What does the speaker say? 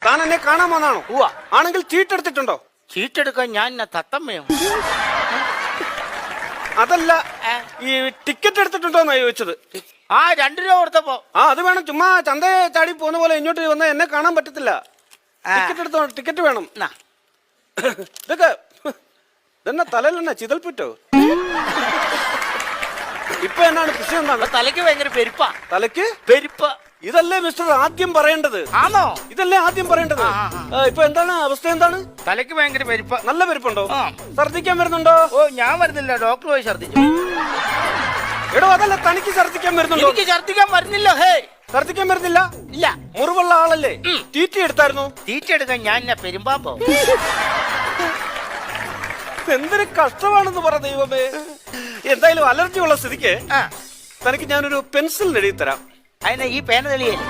താൻ എന്നെ കാണാൻ വന്നാണോ? ഉവ്വ. ആണെങ്കിൽ ചീട്ടെടുത്തിട്ടുണ്ടോ? ചീട്ടെടുക്കാൻ ഞാൻ തത്തമ്മയോ? അതല്ല, ഈ ടിക്കറ്റ് എടുത്തിട്ടുണ്ടോന്നാ ചോദിച്ചത്. ആ 2 രൂപ കൊടുത്തപ്പോ. അത് വേണം. ചുമ്മാ ചന്ത ചാടി പോകുന്ന പോലെ ഇങ്ങോട്ട് വന്നാൽ എന്നെ കാണാൻ പറ്റത്തില്ല. ടിക്കറ്റ് എടുത്തോ, ടിക്കറ്റ് വേണം. ഇതൊക്കെ ഇതെന്നാ തലയിലെന്നാ ചിതൽപ്പുറ്റോ? ഇപ്പൊ എന്നാണ് പ്രശ്നം? എന്താണ്? തലയ്ക്ക് ഭയങ്കര പെരുപ്പാ. തലയ്ക്ക് പെരുപ്പ്. ഇതല്ലേ മിസ്റ്റർ ആദ്യം പറയേണ്ടത്? ആണോ? ഇതല്ലേ ആദ്യം പറയേണ്ടത്? ഇപ്പൊ എന്താണ് അവസ്ഥ? എന്താണ്? തലയ്ക്ക് ഭയങ്കര പെരുപ്പ്. നല്ല പെരുപ്പുണ്ടോ? ഛർദിക്കാൻ വരുന്നുണ്ടോ? ഓ, ഞാൻ വരുന്നില്ല, ഡോക്ടർ പോയി ഛർദിച്ചു. എടോ, അതല്ല, തനിക്ക് ഛർദിക്കാൻ വരുന്നുണ്ടോ? എനിക്ക് ഛർദിക്കാൻ വരുന്നില്ല. ഹേ, ഛർദിക്കാൻ വരുന്നില്ല? ഇല്ല. മുറിവുള്ള ആളല്ലേ? തീറ്റി എടുത്തായിരുന്നു? തീറ്റ എടുക്കാൻ ഞാൻ എന്നാ പെരുമ്പാമ്പോ? എന്തൊരു കഷ്ടമാണെന്ന് പറ ദൈവമേ. എന്തായാലും അലർജി ഉള്ള സ്ഥിതിക്ക് തനിക്ക് ഞാനൊരു പെൻസിൽ എഴുതി തരാം. അതിനെ ഈ പേന തെളിയല്ലേ?